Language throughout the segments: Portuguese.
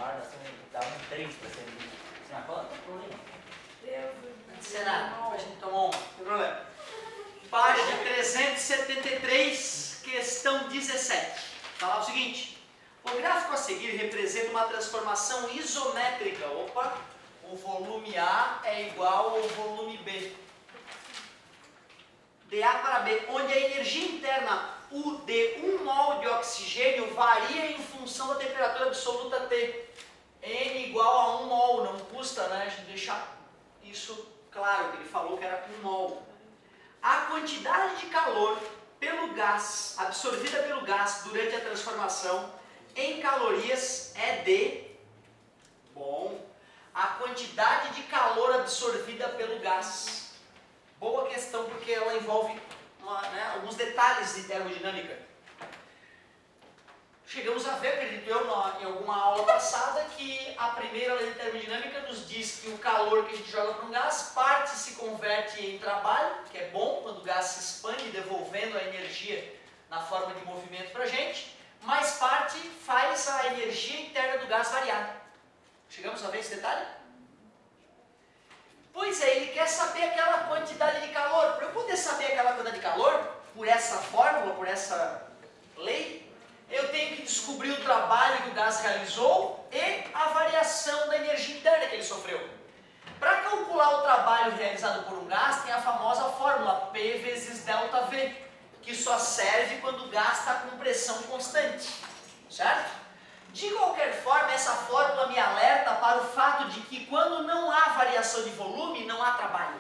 guarda assim, dá um 3%. Assim, a cola não tem problema. Será? Depois a gente tomou uma, não tem problema. Página 373, questão 17. Fala o seguinte: o gráfico a seguir representa uma transformação isométrica. Opa, o volume A é igual ao volume B. De A para B, onde a energia interna U de 1 mol de oxigênio varia em função da temperatura absoluta T. N igual a 1 mol, não custa, né, a gente deixar isso claro, que ele falou que era 1 mol. A quantidade de calor pelo gás, absorvida pelo gás durante a transformação em calorias é de... Bom, a quantidade de calor absorvida pelo gás. Boa questão, porque ela envolve alguns detalhes de termodinâmica. Chegamos a ver, acredito eu, em alguma aula passada, que a primeira lei de termodinâmica nos diz que o calor que a gente joga para um gás, parte se converte em trabalho, que é bom quando o gás se expande, devolvendo a energia na forma de movimento para a gente, mas parte faz a energia interna do gás variar. Chegamos a ver esse detalhe? Pois é, ele quer saber aquela quantidade de calor. Para eu poder saber aquela quantidade de calor, por essa fórmula, por essa lei, eu tenho que descobrir o trabalho que o gás realizou e a variação da energia interna que ele sofreu. Para calcular o trabalho realizado por um gás, tem a famosa fórmula P vezes ΔV, que só serve quando o gás está com pressão constante, certo? De qualquer forma, essa fórmula me alerta para o fato de que quando não há variação de volume, não há trabalho.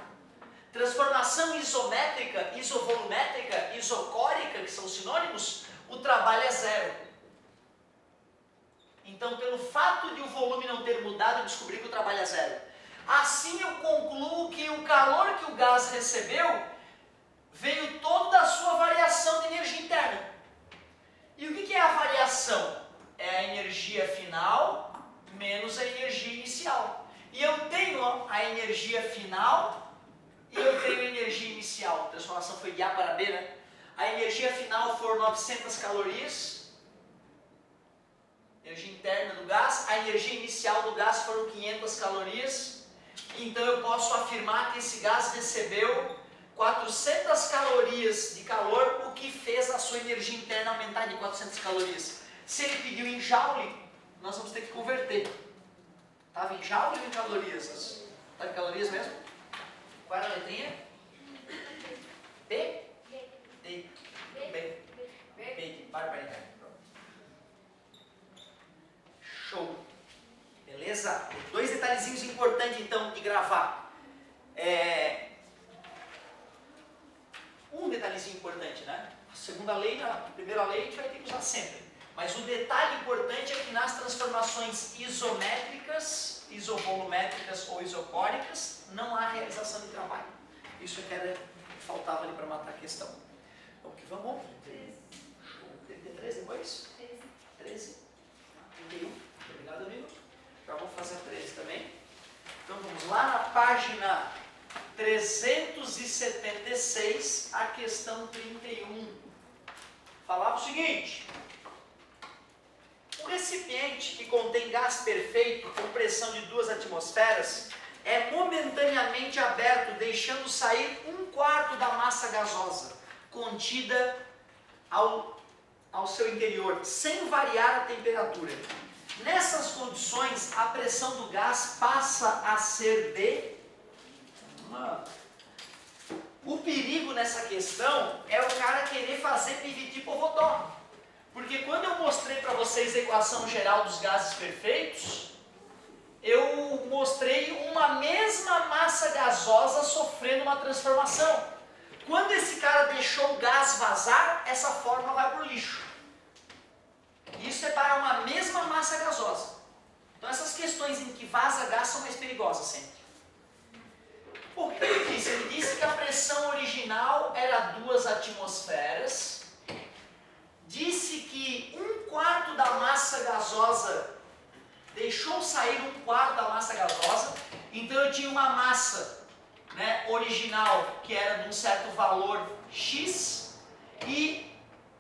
Transformação isométrica, isovolumétrica, isocórica, que são sinônimos, o trabalho é zero. Então, pelo fato de o volume não ter mudado, eu descobri que o trabalho é zero. Assim, eu concluo que o calor que o gás recebeu veio todo da sua variação de energia interna. E o que é a variação? É a energia final menos a energia inicial. E eu tenho a energia final e eu tenho a energia inicial. A transformação foi de A para B, né? A energia final foram 900 calorias, energia interna do gás. A energia inicial do gás foram 500 calorias. Então eu posso afirmar que esse gás recebeu 400 calorias de calor, o que fez a sua energia interna aumentar de 400 calorias. Se ele pediu em joule, nós vamos ter que converter. Estava em joule ou em calorias? Estava em calorias mesmo? Qual era a letrinha? B? D. B. B. Para. Show. Beleza? Dois detalhezinhos importantes então de gravar. Um detalhezinho importante, né? A segunda lei, a primeira lei a gente vai ter que usar sempre. Mas o detalhe importante é que nas transformações isométricas, isovolumétricas ou isocóricas, não há realização de trabalho. Isso é que faltava ali para matar a questão. Vamos que vamos. 33 depois? 13. 31. Obrigado, amigo. Já vou fazer a 13 também. Então vamos lá na página 376, a questão 31. Falava o seguinte: um recipiente que contém gás perfeito com pressão de 2 atmosferas é momentaneamente aberto, deixando sair 1/4 da massa gasosa contida ao seu interior, sem variar a temperatura. Nessas condições, a pressão do gás passa a ser de... O perigo nessa questão é o cara querer fazer piviti-povotó. Porque quando eu mostrei para vocês a equação geral dos gases perfeitos, eu mostrei uma mesma massa gasosa sofrendo uma transformação. Quando esse cara deixou o gás vazar, essa fórmula vai para o lixo. Isso é para uma mesma massa gasosa. Então essas questões em que vaza gás são mais perigosas sempre. O que ele disse? Ele disse que a pressão original era 2 atmosferas. Disse que 1/4 da massa gasosa deixou sair 1/4 da massa gasosa. Então eu tinha uma massa, né, original que era de um certo valor X e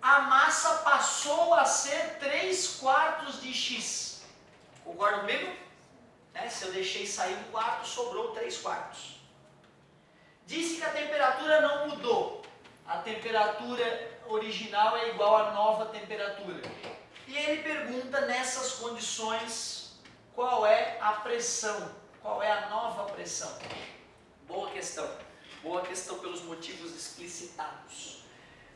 a massa passou a ser 3/4 de X. Concorda comigo? Né? Se eu deixei sair 1/4, sobrou 3/4. Disse que a temperatura não mudou. A temperatura original é igual à nova temperatura. E ele pergunta nessas condições qual é a pressão, qual é a nova pressão. Boa questão pelos motivos explicitados.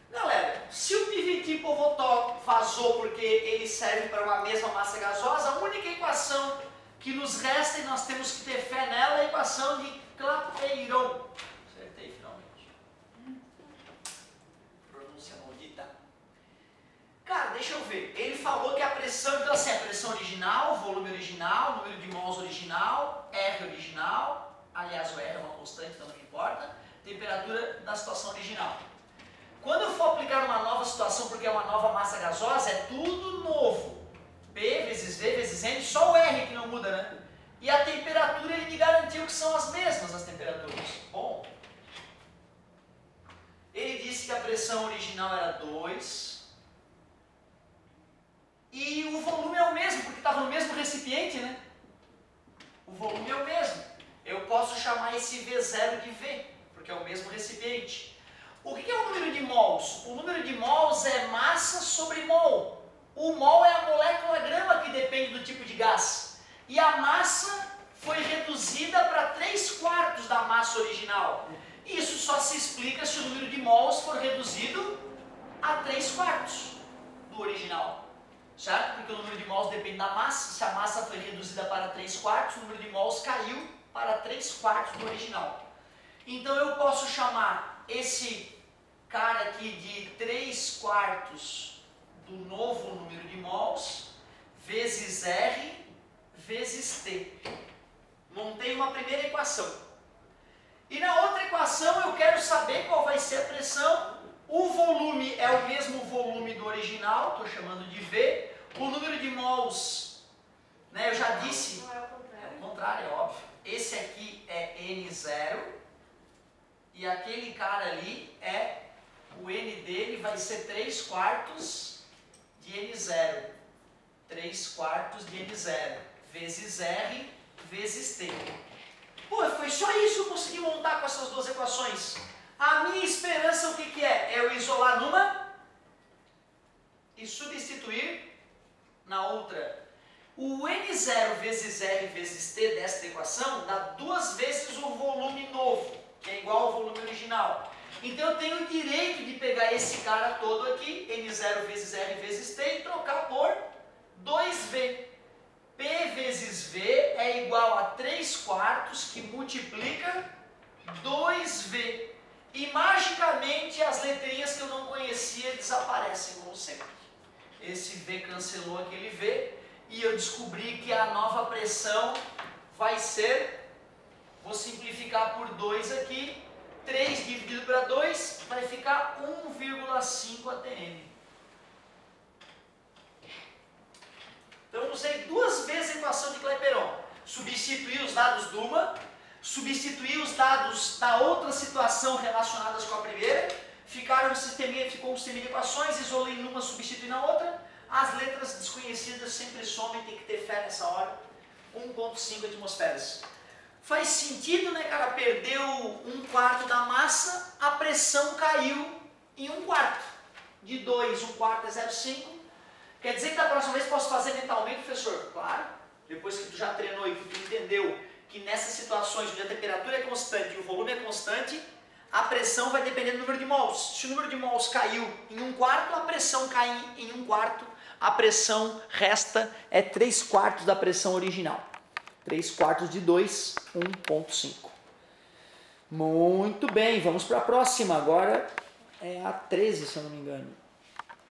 Galera, se o PVT Povotó vazou porque ele serve para uma mesma massa gasosa, a única equação que nos resta e nós temos que ter fé nela é a equação de Clapeyron. Acertei finalmente. Pronúncia maldita. Cara, deixa eu ver. Ele falou que a pressão, então assim, a pressão original, volume original, número de mols original, R original, aliás o R é uma constante, então não importa, temperatura da situação original. Quando eu for aplicar uma nova situação, porque é uma nova massa gasosa, é tudo novo. P vezes V vezes N, só o R que não muda, né? E a temperatura ele me garantiu que são as mesmas as temperaturas. Bom, ele disse que a pressão original era 2. E o volume é o mesmo, porque estava no mesmo recipiente, né? O volume é o mesmo. Eu posso chamar esse V0 de V, porque é o mesmo recipiente. O que é o número de mols? O número de mols é massa sobre mol. O mol é a molécula grama que depende do tipo de gás. E a massa foi reduzida para 3/4 da massa original. Isso só se explica se o número de mols for reduzido a 3/4 do original. Certo? Porque o número de mols depende da massa. Se a massa foi reduzida para 3/4, o número de mols caiu para 3/4 do original. Então eu posso chamar esse cara aqui de 3/4 do novo número de mols vezes R vezes T. Montei uma primeira equação. E na outra equação eu quero saber qual vai ser a pressão. O volume é o mesmo volume do original, estou chamando de V. O número de mols, né, eu já disse, Não é o contrário. é o contrário, é óbvio. Esse aqui é N0 e aquele cara ali o N dele vai ser 3/4 de N0. 3/4 de N0 vezes R vezes T. Pô, foi só isso que eu consegui montar com essas duas equações. A minha esperança o que é? É eu isolar numa e substituir na outra. O N0 vezes R vezes T desta equação dá 2 vezes o volume novo, que é igual ao volume original. Então eu tenho o direito de pegar esse cara todo aqui, N0 vezes R vezes T, e trocar por 2V. P vezes V é igual a 3/4 que multiplica 2V. E magicamente as letrinhas que eu não conhecia desaparecem, como sempre. Esse V cancelou aquele V e eu descobri que a nova pressão vai ser, vou simplificar por 2 aqui, 3 dividido para 2 vai ficar 1,5 atm. Então eu usei 2 vezes a equação de Clapeyron. Substituí os dados de uma, substituí os dados da outra situação relacionadas com a primeira, ficou um sisteminha de equações, isolei numa, substituí na outra. As letras desconhecidas sempre somem, tem que ter fé nessa hora. 1,5 atmosferas. Faz sentido, né, cara? Perdeu 1/4 da massa, a pressão caiu em 1/4. De 2, 1/4 é 0,5. Quer dizer que da próxima vez posso fazer mentalmente, professor? Claro. Depois que tu já treinou e que tu entendeu que nessas situações onde a temperatura é constante e o volume é constante, a pressão vai depender do número de mols. Se o número de mols caiu em 1/4, a pressão cai em 1/4. A pressão resta é 3/4 da pressão original. 3/4 de 2, 1,5. Muito bem, vamos para a próxima. Agora é a 13, se eu não me engano.